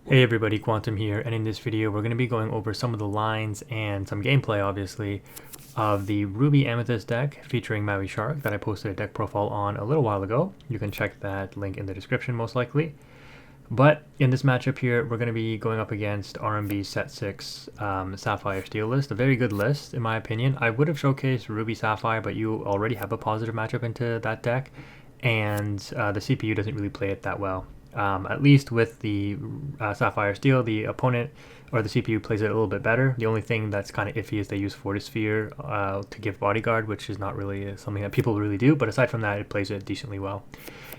Hey everybody, Quantum here, and in this video we're going to be going over some of the lines and some gameplay, obviously, of the Ruby Amethyst deck featuring Maui Shark that I posted a deck profile on a little while ago. You can check that link in the description most likely. But in this matchup here, we're going to be going up against RMB's Set 6 Sapphire Steel list. A very good list, in my opinion. I would have showcased Ruby Sapphire, but you already have a positive matchup into that deck, and the CPU doesn't really play it that well. At least with the Sapphire Steel, the opponent or the CPU plays it a little bit better. The only thing that's kind of iffy is they use Fortisphere to give Bodyguard, which is not really something that people really do, but aside from that, it plays it decently well.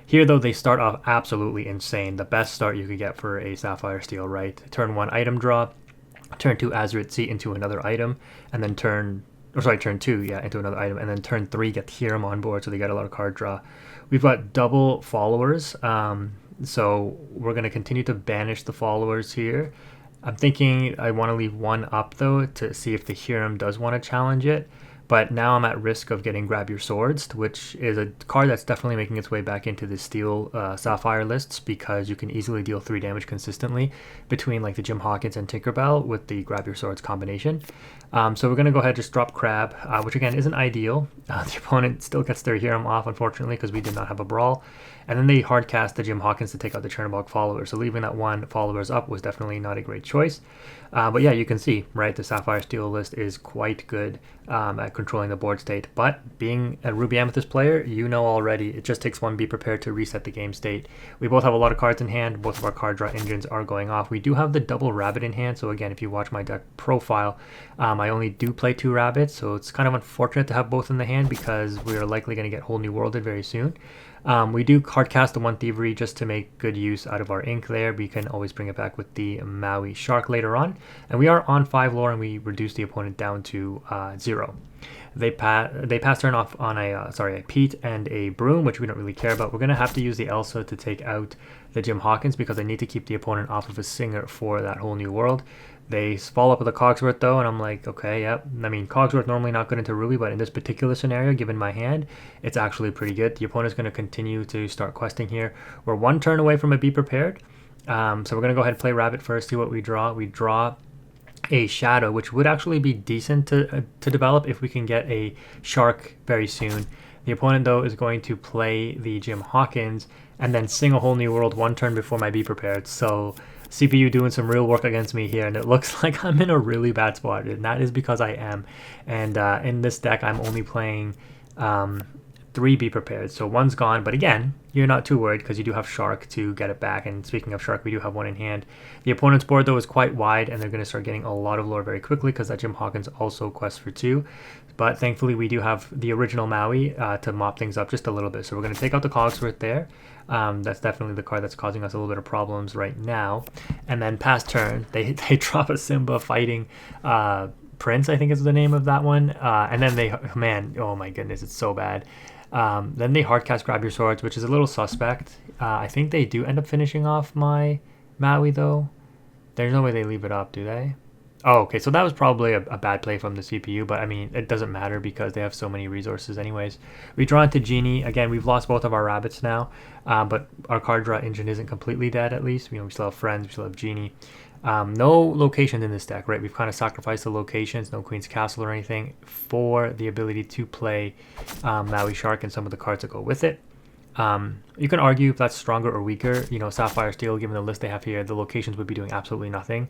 Here, though, they start off absolutely insane. The best start you could get for a Sapphire Steel, right? Turn 1 item draw, turn 2 Azurite into another item, and then turn 2, yeah, into another item, and then turn 3 get Hiram on board, so they get a lot of card draw. We've got double followers, so we're going to continue to banish the followers here. I'm thinking I want to leave one up, though, to see if the Hiram does want to challenge it. But now I'm at risk of getting Grab Your Swords, which is a card that's definitely making its way back into the Steel Sapphire lists because you can easily deal 3 damage consistently between like the Jim Hawkins and Tinkerbell with the Grab Your Swords combination. So we're going to go ahead and just drop Crab, which again isn't ideal. The opponent still gets their Hiram off, unfortunately, because we did not have a Brawl. And then they hard cast the Jim Hawkins to take out the Chernobog follower. So leaving that one followers up was definitely not a great choice. But yeah, you can see, right, the Sapphire Steel list is quite good at controlling the board state. But being a Ruby Amethyst player, you know already, it just takes one Be Prepared to reset the game state. We both have a lot of cards in hand. Both of our card draw engines are going off. We do have the double rabbit in hand. So again, if you watch my deck profile, I only do play 2 rabbits. So it's kind of unfortunate to have both in the hand because we are likely going to get Whole New Worlded very soon. We do hard cast the 1 Thievery just to make good use out of our ink there. We can always bring it back with the Maui Shark later on. And we are on 5 lore and we reduce the opponent down to 0. They pass turn off on a Pete and a Broom, which we don't really care about. We're going to have to use the Elsa to take out the Jim Hawkins because I need to keep the opponent off of a Singer for that Whole New World. They follow up with a Cogsworth, though, and I'm like, okay, yep. I mean, Cogsworth normally not good into Ruby, but in this particular scenario, given my hand, it's actually pretty good. The opponent's going to continue to start questing here. We're 1 turn away from a Be Prepared. So we're going to go ahead and play Rabbit first, see what we draw. We draw a Shadow, which would actually be decent to develop if we can get a Shark very soon. The opponent, though, is going to play the Jim Hawkins and then sing a Whole New World 1 turn before my Be Prepared. So CPU doing some real work against me here, and it looks like I'm in a really bad spot, and that is because I am. And in this deck, I'm only playing 3 Be Prepared, so 1's gone. But again, you're not too worried because you do have Shark to get it back. And speaking of Shark, we do have 1 in hand. The opponent's board, though, is quite wide, and they're going to start getting a lot of lore very quickly because that Jim Hawkins also quests for 2. But thankfully, we do have the original Maui to mop things up just a little bit. So we're going to take out the Cogsworth there. That's definitely the card that's causing us a little bit of problems right now. And then pass turn, they drop a Simba fighting Prince, I think is the name of that one. And then they, man, oh my goodness, it's so bad. Then they hardcast Grab Your Swords, which is a little suspect. I think they do end up finishing off my Maui, though. There's no way they leave it up, do they? Oh, okay, so that was probably a bad play from the CPU, but I mean, it doesn't matter because they have so many resources anyways. We draw into Genie. Again, we've lost both of our rabbits now, but our card draw engine isn't completely dead, at least. We still have Friends, we still have Genie. No location in this deck, right? We've kind of sacrificed the locations, no Queen's Castle or anything, for the ability to play Maui Shark and some of the cards that go with it. You can argue if that's stronger or weaker. You know, Sapphire Steel, given the list they have here, the locations would be doing absolutely nothing.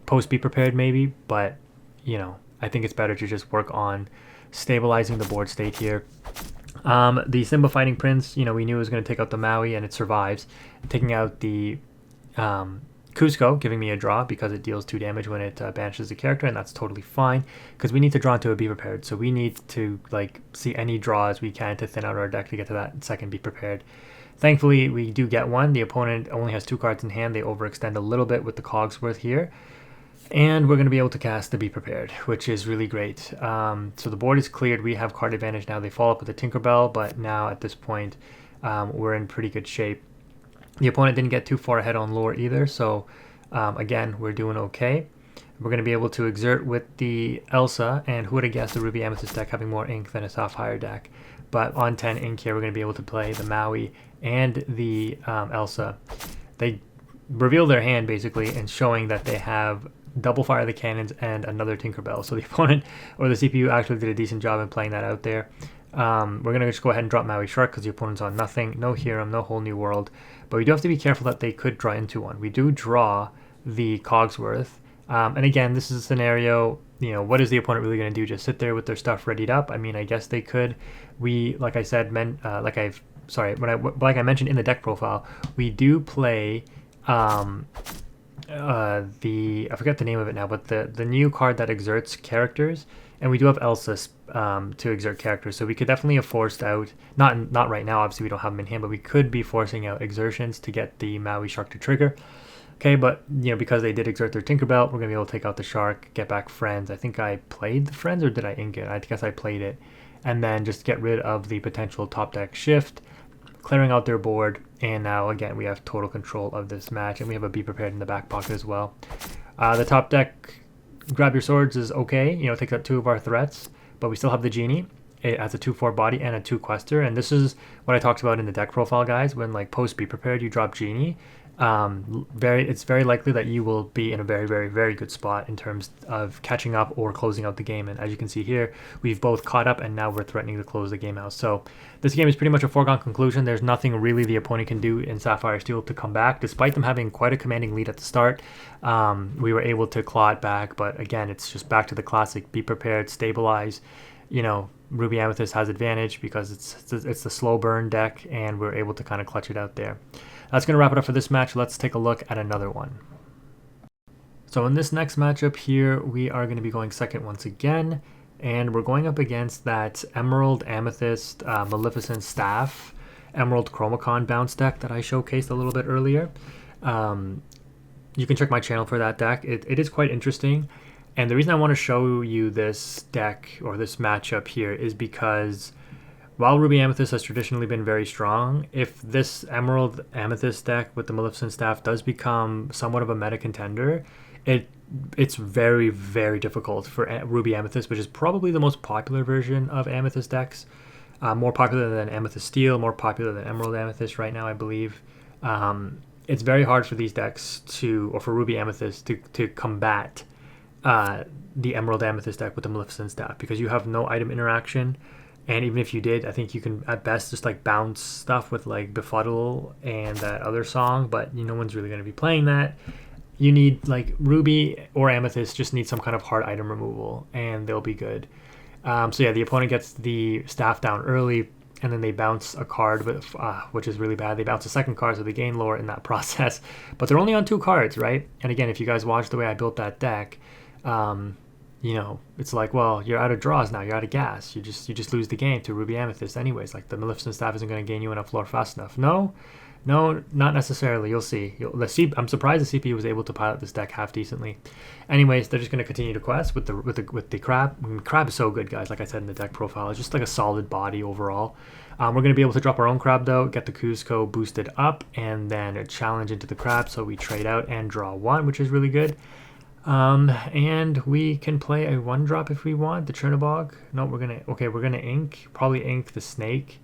Post Be Prepared maybe, but you know, I think it's better to just work on stabilizing the board state here. The Simba fighting Prince, you know, we knew it was going to take out the Maui, and it survives, taking out the Cusco, giving me a draw because it deals 2 damage when it banishes the character, and that's totally fine because we need to draw into a Be Prepared. So we need to like see any draws we can to thin out our deck to get to that second Be Prepared. Thankfully, we do get one. The opponent only has 2 cards in hand. They overextend a little bit with the Cogsworth here. And we're going to be able to cast the Be Prepared, which is really great. So the board is cleared. We have card advantage now. They follow up with the Tinkerbell, but now at this point, we're in pretty good shape. The opponent didn't get too far ahead on lore either, so again, we're doing okay. We're going to be able to exert with the Elsa, and who would have guessed the Ruby Amethyst deck having more ink than a Sapphire deck. But on 10 ink here, we're going to be able to play the Maui and the Elsa. They reveal their hand basically, and showing that they have double fire the cannons and another Tinkerbell. So the opponent or the CPU actually did a decent job in playing that out there. We're going to just go ahead and drop Maui Shark because the opponent's on nothing. No Hiram, no Whole New World. But we do have to be careful that they could draw into one. We do draw the Cogsworth. And again, this is a scenario, you know, what is the opponent really going to do? Just sit there with their stuff readied up? I mean, I guess they could. We, like I said, like I mentioned in the deck profile, we do play I forget the name of it now, but the new card that exerts characters, and we do have Elsa to exert characters, so we could definitely have forced out, not right now, obviously we don't have them in hand, but we could be forcing out exertions to get the Maui Shark to trigger. Okay, but you know, because they did exert their Tinkerbell, we're gonna be able to take out the Shark, get back Friends. I think I played the Friends, or did I ink it? I guess I played it, and then just get rid of the potential top deck shift, clearing out their board, and now again we have total control of this match, and we have a Be Prepared in the back pocket as well. The top deck, Grab Your Swords, is okay, you know, takes out 2 of our threats, but we still have the Genie. It has a 2/4 body and a 2 Quester, and this is what I talked about in the deck profile, guys. When like post Be Prepared, you drop Genie. It's very likely that you will be in a very, very, very good spot in terms of catching up or closing out the game. And as you can see here, we've both caught up, and now we're threatening to close the game out. So this game is pretty much a foregone conclusion. There's nothing really the opponent can do in Sapphire Steel to come back, despite them having quite a commanding lead at the start. We were able to claw it back, but again, it's just back to the classic: be prepared, stabilize. You know, Ruby Amethyst has advantage because it's the slow burn deck, and we're able to kind of clutch it out there. That's going to wrap it up for this match. Let's take a look at another one. So in this next matchup here, we are going to be going second once again, and we're going up against that Emerald Amethyst Maleficent Staff Emerald Chromacon bounce deck that I showcased a little bit earlier. You can check my channel for that deck. It is quite interesting, and the reason I want to show you this deck or this matchup here is because while Ruby Amethyst has traditionally been very strong, if this Emerald Amethyst deck with the Maleficent Staff does become somewhat of a meta contender, it's very, very difficult for Ruby Amethyst, which is probably the most popular version of Amethyst decks. More popular than Amethyst Steel, more popular than Emerald Amethyst right now, I believe. It's very hard for these decks or for Ruby Amethyst to combat the Emerald Amethyst deck with the Maleficent Staff, because you have no item interaction. And even if you did, I think you can at best just like bounce stuff with like Befuddle and that other song, but no one's really going to be playing that. You need like Ruby or Amethyst just need some kind of hard item removal, and they'll be good. So yeah, the opponent gets the staff down early, and then they bounce a card, which is really bad. They bounce a second card, so they gain lore in that process. But they're only on 2 cards, right? And again, if you guys watch the way I built that deck, you know, it's like, well, you're out of draws now, you're out of gas, you just lose the game to Ruby Amethyst anyways. Like, the Maleficent Staff isn't going to gain you enough lore fast enough. No, not necessarily. You'll see. I'm surprised the CPU was able to pilot this deck half decently. Anyways, they're just going to continue to quest with the crab. I mean, crab is so good, guys. Like I said in the deck profile, it's just like a solid body overall. We're going to be able to drop our own crab though, get the Cusco boosted up, and then a challenge into the crab, so we trade out and draw 1, which is really good. And we can play a 1-drop if we want, the Chernobog. No, we're gonna probably ink the snake,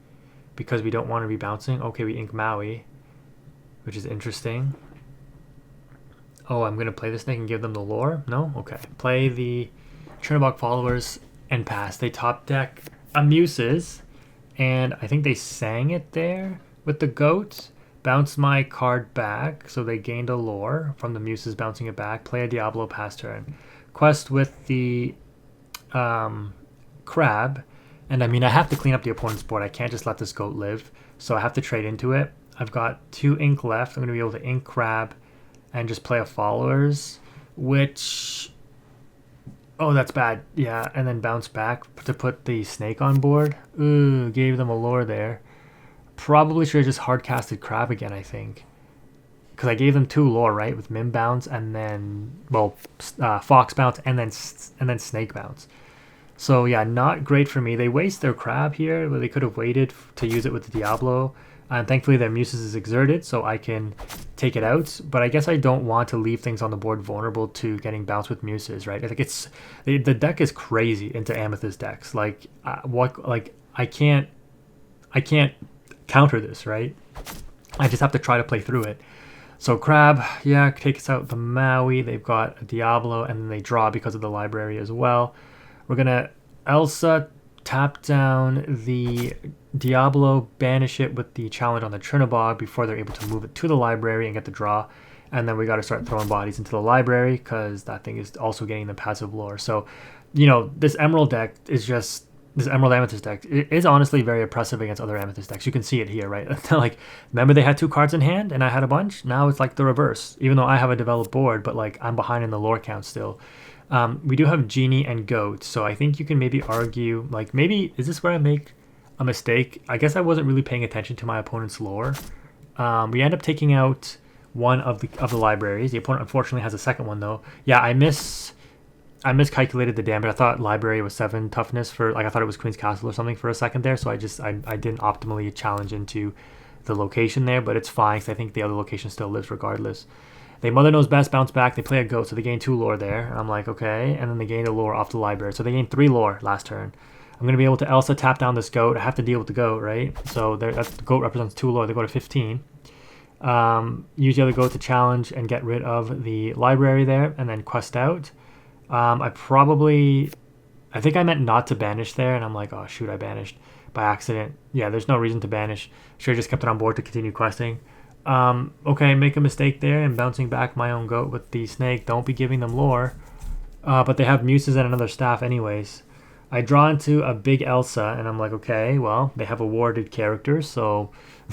because we don't want to be bouncing. Okay, we ink Maui, which is interesting. Oh, I'm gonna play the snake and give them the lore? No? Okay. Play the Chernobog followers and pass. They top deck a Muses, and I think they sang it there with the goat. Bounce my card back, so they gained a lore from the Muses bouncing it back. Play a Diablo pass turn. Quest with the crab, and I mean, I have to clean up the opponent's board. I can't just let this goat live, so I have to trade into it. I've got 2 ink left. I'm going to be able to ink crab and just play a followers, which... oh, that's bad. Yeah, and then bounce back to put the snake on board. Ooh, gave them a lore there. Probably should have just hard casted crab again, I think, because I gave them 2 lore, right, with Mim bounce and then, well, Fox bounce and then snake bounce. So yeah, not great for me. They waste their crab here, but they could have waited to use it with the Diablo. And thankfully their Muses is exerted, so I can take it out. But I guess I don't want to leave things on the board vulnerable to getting bounced with Muses, right? Like, the deck is crazy into Amethyst decks. Like, I can't counter this, right? I just have to try to play through it. So Crab, yeah, takes out the Maui. They've got a Diablo, and then they draw because of the library as well. We're going to Elsa tap down the Diablo, banish it with the challenge on the Chernobog before they're able to move it to the library and get the draw. And then we got to start throwing bodies into the library because that thing is also getting the passive lore. So, you know, this Emerald deck is just, this Emerald Amethyst deck is honestly very oppressive against other Amethyst decks. You can see it here, right? Like, remember they had 2 cards in hand and I had a bunch? Now it's like the reverse. Even though I have a developed board, but like I'm behind in the lore count still. We do have Genie and Goat, so I think you can maybe argue, like, maybe, is this where I make a mistake? I guess I wasn't really paying attention to my opponent's lore. We end up taking out one of the libraries. The opponent unfortunately has a second one though. Yeah, I miscalculated the damage. I thought library was 7 toughness for, like, I thought it was Queen's Castle or something for a second there, so I didn't optimally challenge into the location there, but it's fine because I think the other location still lives regardless. They Mother Knows Best, bounce back, they play a Goat, so they gain 2 lore there. And I'm like, okay, and then they gain a lore off the library. So they gain 3 lore last turn. I'm going to be able to Elsa tap down this Goat. I have to deal with the Goat, right? So the Goat represents 2 lore. They go to 15. Use the other Goat to challenge and get rid of the library there, and then quest out. I think I meant not to banish there, and I'm like, oh shoot, I banished by accident. Yeah, there's no reason to banish. Should have just kept it on board to continue questing. Okay, make a mistake there and bouncing back my own Goat with the snake. Don't be giving them lore. But they have Muses and another staff anyways. I draw into a big Elsa, and I'm like, okay, well, they have awarded characters, so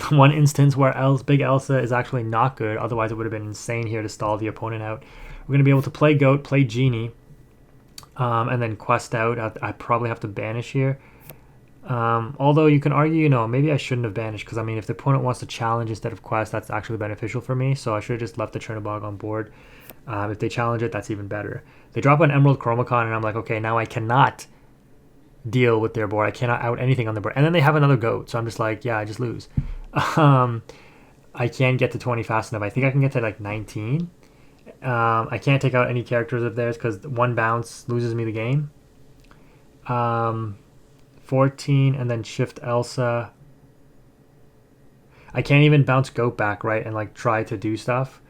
one instance where big Elsa is actually not good, otherwise it would have been insane here to stall the opponent out. We're going to be able to play Goat, play Genie, and then quest out. I probably have to banish here. Although you can argue, you know, maybe I shouldn't have banished, because I mean, if the opponent wants to challenge instead of quest, that's actually beneficial for me, so I should have just left the Chernobog on board. If they challenge it, that's even better. They drop an Emerald Chromacon, and I'm like, okay, now I cannot deal with their board. I cannot out anything on the board. And then they have another Goat, so I'm just like, yeah, I just lose. I can't get to 20 fast enough. I think I can get to like 19. I can't take out any characters of theirs because 1 bounce loses me the game. 14 and then shift Elsa. I can't even bounce Goat back, right, and like try to do stuff.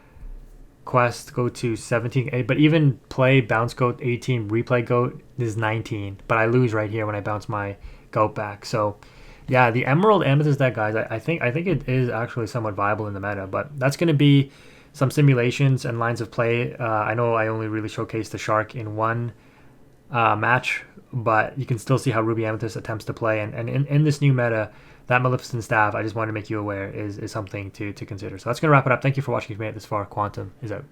Quest go to 17, but even play bounce Goat 18, replay Goat is 19, but I lose right here when I bounce my Goat back. So yeah, the Emerald Amethyst deck, guys, I think it is actually somewhat viable in the meta, but that's going to be some simulations and lines of play. I know I only really showcased the Shark in one match, but you can still see how Ruby Amethyst attempts to play, and in this new meta, that Maleficent staff, I just wanted to make you aware, is something to consider. So that's going to wrap it up. Thank you for watching. If you made it this far. Quantum is out.